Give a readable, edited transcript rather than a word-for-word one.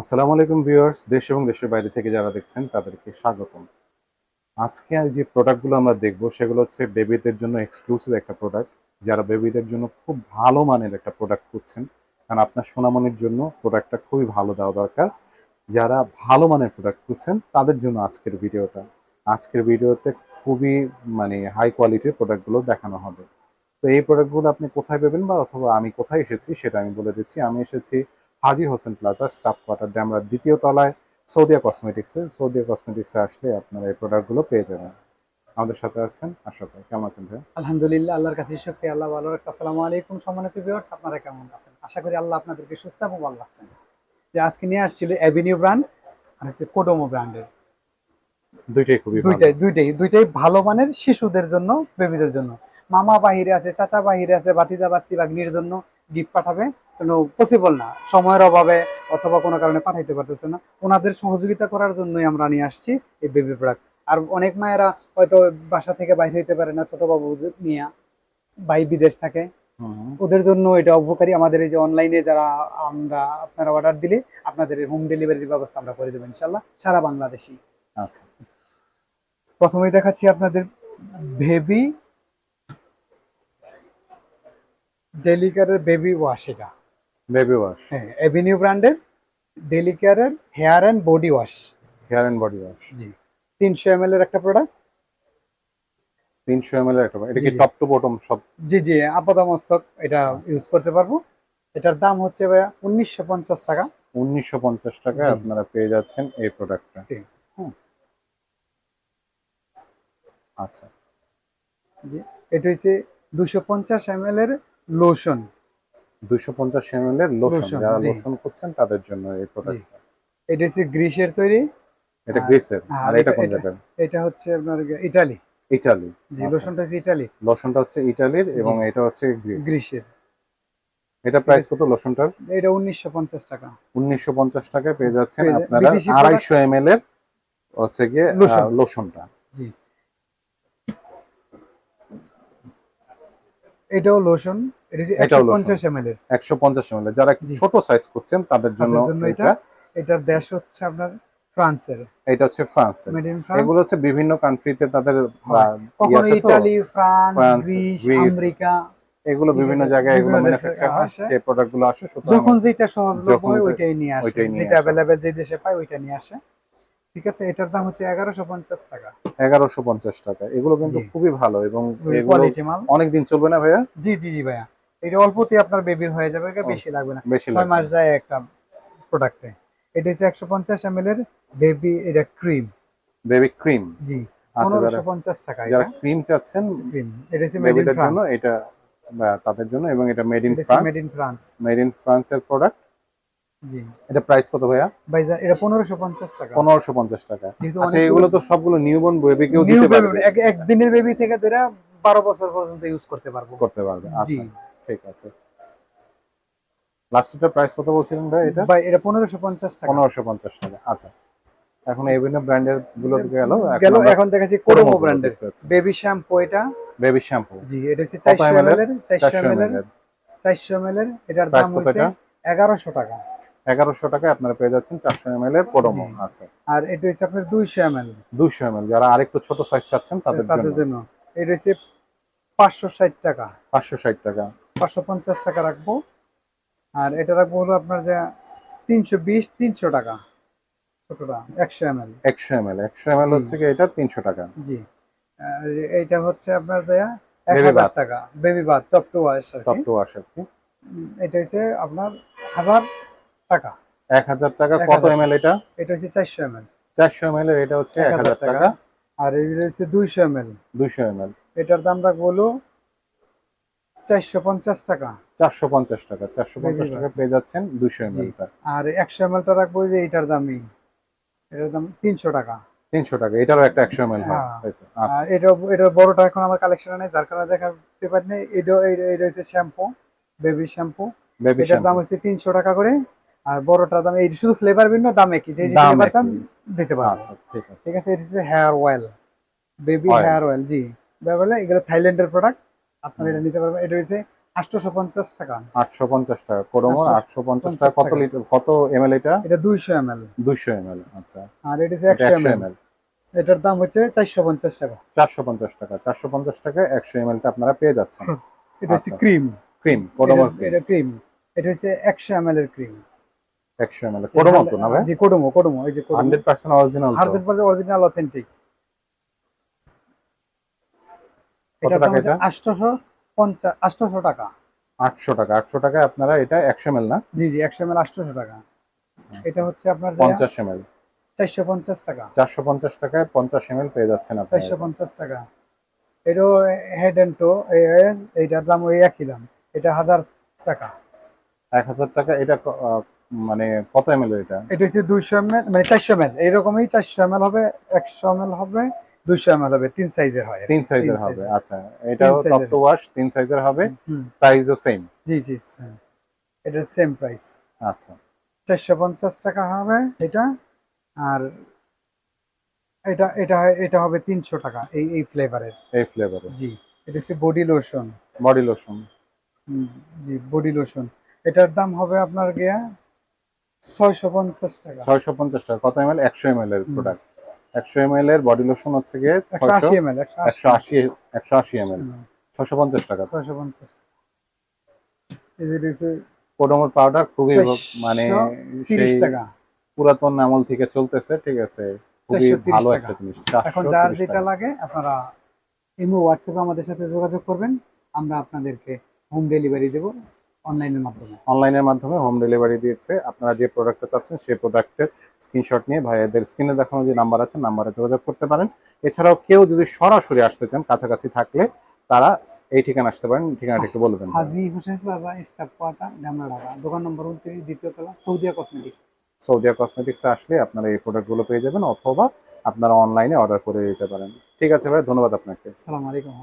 আসসালামু আলাইকুম ভিউয়ার্স, দেশ এবং দেশের বাইরে থেকে যারা দেখছেন তাদেরকে স্বাগতম। আজকে যে প্রোডাক্টগুলো আমরা দেখব সেগুলো হচ্ছে বেবিদের জন্য এক্সক্লুসিভ একটা প্রোডাক্ট। যারা বেবিদের জন্য খুব ভালো মানের একটা প্রোডাক্ট খুঁজছেন, কারণ আপনার সোনামণির জন্য প্রোডাক্টটা খুবই ভালো দেওয়া দরকার। যারা ভালো মানের প্রোডাক্ট খুঁজছেন তাদের জন্য আজকের ভিডিওটা। আজকের ভিডিওতে খুবই হাই কোয়ালিটির প্রোডাক্টগুলো দেখানো হবে। তো এই প্রোডাক্টগুলো আপনি কোথায় পাবেন বা অথবা আমি কোথায় এসেছি সেটা আমি বলে দিচ্ছি। আমি এসেছি হাজী হোসেন প্লাজা, স্টাফ কোয়ার্টার, ডেমরার দ্বিতীয় তলায়, সৌদিয়া কসমেটিক্সে। সৌদিয়া কসমেটিক্সে আসলে আপনারা এই প্রোডাক্টগুলো পেয়ে যাবেন। আমাদের সাথে আছেন আশরাফ ভাই। কেমন আছেন ভাই? আলহামদুলিল্লাহ, আল্লাহর কাছে শুকরিয়া। আল্লাহ ভালো রাখছে। আসসালামু আলাইকুম সম্মানিত ভিউয়ার্স, আপনারা কেমন আছেন? আশা করি আল্লাহ আপনাদেরকে সুস্থ এবং ভালো রাখছেন। যে আজকে নিয়ে আসছিল এভিনিউ ব্র্যান্ড আর হচ্ছে কোডোমো ব্র্যান্ডের দুইটাই খুবই ভালো। দুইটাই ভালো মানের শিশুদের জন্য, বেবিদের জন্য। মামা বাহিরে আছে, চাচা বাহিরে আছে, ভাতিজা বাস্তি ভাগ্নির জন্য গিফট পাঠাবে, কোনো পসিবল না, সময়ের অভাবে অথবা কোনো কারণে পাঠাইতে পারতেছে না। ওনাদের সহযোগিতা করার জন্যই আমরা নিয়ে আসছি এই বেবি প্রোডাক্ট। আর অনেক মায়েরা হয়তো বাসা থেকে বাইরে হইতে পারে না, ছোট বাবু নিয়ে, ভাই বিদেশ থাকে, হুম। ওদের জন্য এটা উপকারী। আমাদের এই যে অনলাইনে যারা আমরা আপনারা অর্ডার দিলে আপনাদের হোম ডেলিভারির ব্যবস্থা আমরা করে দেবো ইনশাল্লাহ, সারা বাংলাদেশি। আচ্ছা। প্রথমেই দেখাচ্ছি আপনাদের বেবি ডেলিকারের বেবি ওয়াশ। এটা বেবি ওয়াশ, হ্যাঁ, এভিনিউ ব্র্যান্ডের ডেলিকারের hair and body wash. Hair and body wash. জি, 300 ml এর একটা প্রোডাক্ট। 300 ml এর একটা, এটা জি কি জি টপ টু বটম সব? জি জি আপাতমস্তক এটা আচ্ছা। ইউজ করতে পারবো। এটার দাম হচ্ছে ভাইয়া 1950 টাকা। 1950 টাকায় জি আপনারা পেয়ে যাচ্ছেন এই প্রোডাক্টটা। ঠিক। হুম। আচ্ছা। জি, এটা হচ্ছে 250 ml এর লোশন। 250 ml এর লোশন, লোশন যারা জি লোশন খুঁজছেন তাদের জন্য এই জি প্রোডাক্টটা। এটা হচ্ছে গ্রিসের তৈরি। এটা আর গ্রিসের, আর আর এটা এটা কোন এটা জায়গার? এটা হচ্ছে আপনার ইটালি। ইটালি। জি, আচ্ছা। লোশনটা হচ্ছে ইটালি। লোশনটা হচ্ছে ইটালির জি, এবং এটা হচ্ছে গ্রিস। গ্রিসের। এটা এটা প্রাইস কত লোশনটার? এটা 1950 টাকা। 1950 টাকায় পেয়ে যাচ্ছেন আপনারা বিদেশি প্রোডাক্ট 250 ml এর হচ্ছে গিয়ে লোশন। লোশনটা। জি, এটাও লোশন। এটা হচ্ছে এটাও একশো লোশন পঞ্চাশ এম এল এর। 150 ml এর। যারা একটু জি, ছোট সাইজ করছেন তাদের জন্য তাদের জন্য এটা। এটা। এটার দেশ হচ্ছে আপনার ফ্রান্সের। এটা হচ্ছে ফ্রান্সের। মেড ইন ফ্রান্স এগুলো হচ্ছে বিভিন্ন কান্ট্রিতে তাদের বা হয়। ইয়ে কখনো আছে তো, Italy, France, France, Greece, Greece, America. এগুলো ঠিক বিভিন্ন আছে, জায়গায় এগুলো বিভিন্ন দেশে ম্যানুফ্যাকচার হয়, আসে। সেই প্রোডাক্টগুলো আসে। সুতরাং যখন যেটা সহজলভ্য যখন হয় ওইটাই নিয়ে আসে, ওইটাই নিয়ে যেটা আসা হয়। অ্যাভেলেবেল যে দেশে পায় ওইটা নিয়ে আসে। ঠিক আছে, এটার দাম হচ্ছে 1150 টাকা। 1150 টাকা। এগুলো কিন্তু জি, খুবই ভালো এবং এগুলো কোয়ালিটি মাল। অনেক দিন চলবে না ভাইয়া? জি জি জি ভাইয়া, এটা অল্পতে আপনার বেবির হয়ে যাবে, এটা অল্প, বেশি লাগবে না। বেশি 6 মাস লাগবে না। যায় একটা প্রোডাক্টে। এটা হচ্ছে 150 ml এর বেবি, এটা ক্রিম। Baby cream. জি, আচ্ছা, যারা 1550 টাকা যারা এটা। ক্রিম চাচ্ছেন ক্রিম, এটা হচ্ছে মেড ইন বেবিদের জন্য ফ্রান্স। এটা, বা তাদের জন্য, এবং এটা মেড ইন এটা হচ্ছে France. Made in France. Made in ফ্রান্সের প্রোডাক্ট। জি এটা প্রাইস কত ভাইয়া? ভাইজান, এটা 1550 টাকা। 1550 টাকা। যেহেতু আচ্ছা, অনেকগুলো এগুলো তো সবগুলো নিউবর্ন বেবিকেও নিউ দিতে বেবি, পারবে? একদিনের বেবি থেকে ধরে 12 বছর পর্যন্ত ইউজ করতে পারবো। করতে পারবে, জি আচ্ছা। ঠিক আছে। লাস্টেরটা প্রাইস কত বলছিলেন ভাই এটা? ভাই, এটা 1550 টাকা। 1550 টাকা, আচ্ছা। এখন এই বিভিন্ন ব্র্যান্ডের গুলো গেল, এখন গেল, আমরা এখন দেখাচ্ছি কোডোমো কোডোমো গুলো ব্র্যান্ডের দেখতে পাচ্ছি। বেবি শ্যাম্পু এটা। বেবি শ্যাম্পু জি, এটা হচ্ছে কত 400 এম এল ml এর? এর, 400 400 ml ml এর, এর। 400 ml এর। এটার প্রাইস দাম কত হইছে এটা? 1100 টাকা। 1100 টাকায় আপনারা পেয়ে যাচ্ছেন 400 ml এর জি, কোডোমো। আচ্ছা। আর এটা হচ্ছে আপনার 200 ml। 200 ml, যারা আরেকটু ছোট সাইজ চাচ্ছেন তাদের জন্য। তাদের জন্য এটা হচ্ছে 560 টাকা। 560 টাকা। 550 টাকা রাখবো। আর এটা রাখবো হলো আপনার যে 320-300 টাকা, ছোটটা 100 ml। 100 ml, 100 ml জি হচ্ছে কি এটা 300 টাকা। জি, আর এইটা হচ্ছে আপনার যে এক বেবি হাজার বাথ, টাকা baby bath top to wash আর কি। টপ টু ওয়াশ আর কি। এটা হচ্ছে আপনার 1000 টাকা। 1000 টাকা। এক কত হাজার এম এল টাকা এটা? এটা হচ্ছে 400 ml। 400 ml এর এটা হচ্ছে এক এক হাজার হাজার টাকা টাকা। আর এই হচ্ছে 200 ml। 200 ml এটার দাম রাখবো হলো 450 টাকা। 450 টাকা। চারশো বেবি পঞ্চাশ বাথ টাকা পেয়ে যাচ্ছেন দুইশো এম জি, এলটা। আর 100 ml টা রাখবো যে এটার দামই, এটার দাম 300 টাকা। 300 টাকা। এটারও একটা 100 ml হয়, হ্যাঁ, তাই তো? আর আচ্ছা। এটার বড়টা এখন আমার কালেকশনে নেই, যার কারণে দেখাতে পারিনি। এটা হচ্ছে শ্যাম্পু, বেবি শ্যাম্পু। বেবি এটার দাম শ্যাম্পু হচ্ছে 300 টাকা করে। আর বড়টার দাম, এই শুধু ফ্লেভার ভিন্ন, দাম একই, যে যে দাম ফ্লেভার চান একই। দিতে পারবো। আচ্ছা, ঠিক আছে। ঠিক আছে, এটা হচ্ছে hair oil, baby oil. Hair oil. জি, বলে এগুলো থাইল্যান্ডের প্রোডাক্ট, আপনারা হুম। এটা নিতে পারবেন। এটা হচ্ছে 850 টাকা। 850 টাকা কোডোমোর, 850 টাকা। 850 কত টাকা। লিটার, কত এমএল এটা? এটা 200 ml। 200 এমএল। আচ্ছা, আর এটা হচ্ছে এটা 100 100 ml। এমএল। এটার দাম হচ্ছে 450 টাকা। 450 টাকা। 450 টাকায় 100 এমএলটা আপনারা পেয়ে যাচ্ছেন। এটা হচ্ছে আচ্ছা, ক্রিম। ক্রিম, কোডোমোর ক্রিম। এটা ক্রিম। এটা হচ্ছে 100 ml এর ক্রিম। 100 এমএল কোডোমো তো না ভাই? জি, কোডোমো, কোডোমো, এই যে কোডোমো। 100% অরিজিনাল তো? 100% অরিজিনাল অথেন্টিক। কত এটার দাম টাকা হচ্ছে এটা? 850 টাকা। 800 টাকা। 800 টাকায় আপনারা এটা 100 এমএল না? জি, জি, 100 ml 800 টাকা। এটা আচ্ছা, হচ্ছে আপনার 50 এমএল 450 টাকা। 450 টাকায় 50 এমএল পেয়ে যাচ্ছেন আপনারা এটা। 450 টাকা। এটাও হেড এন্ড টো এস, এইটার দাম ওই একই দাম। এটা 1000 টাকা। 1000 টাকা। এটা মানে কত এমএল এটা? এটা হচ্ছে 200 ml, মানে 400 ml এরকমই। 400 ml হবে, 100 ml হবে, 200 ml হবে। তিন সাইজের হয় আর কি। তিন তিন সাইজের হবে। সাইজের। আচ্ছা, তিন এটাও টপ সাইজের। টু ওয়াশ তিন সাইজের হবে। হুম। প্রাইসও সেম? জি, জি, হ্যাঁ। এটা সেম প্রাইস। আচ্ছা, 450 টাকা হবে এটা। আর এটা হবে 300 টাকা এই ফ্লেভারের। এই ফ্লেভারে। জি। এটা হচ্ছে বডি লোশন। Body lotion. জি, বডি লোশন। এটার দাম হবে আপনার গিয়া 650 টাকা। 650 টাকা। কত এমএল? 100 এমএল এর হুম। প্রোডাক্ট। 100 এমএল এর বডি লোশন হচ্ছে গিয়ে 180 ml, 180। 180 এমএল, 650 টাকা। 650 টাকা। এই যে রয়েছে কোডোমোর পাউডার খুবই মানে 430 সেই টাকা। পুরাতন আমল থেকে চলতেছে, ঠিক আছে, খুবই 430 ভালো টাকা। একটা জিনিস। এখন যার 430 যেটা টাকা। লাগে আপনারা ইমো, হোয়াটসঅ্যাপে আমাদের সাথে যোগাযোগ করবেন। আমরা আপনাদেরকে হোম ডেলিভারি দেব অনলাইনের মাধ্যমে। অনলাইনের মাধ্যমে হোম ডেলিভারি দিচ্ছে। আপনারা যে প্রোডাক্টটা চাচ্ছেন সেই প্রোডাক্টের স্ক্রিনশট নিয়ে ভাইয়াদের স্ক্রিনে দেখানো যে নাম্বার আছে, নাম্বারে যোগাযোগ করতে পারেন। এছাড়াও কেউ যদি সরাসরি আসতে চান, কাছাকাছি থাকলে তারা এই ঠিকানা আসতে পারেন। ঠিকানাটা একটু বলে দেন। Haji Hossain plaza, staff quarter, Dhaka, Dhaka. দোকান নম্বর 29, দ্বিতীয় তলা, সৌদিয়া কসমেটিক। সৌদিয়া কসমেটিক্সে আসলে আপনারা এই প্রোডাক্টগুলো পেয়ে যাবেন, অথবা আপনারা অনলাইনে অর্ডার করে দিতে পারেন। ঠিক আছে ভাই, ধন্যবাদ আপনাকে। আসসালামু আলাইকুম।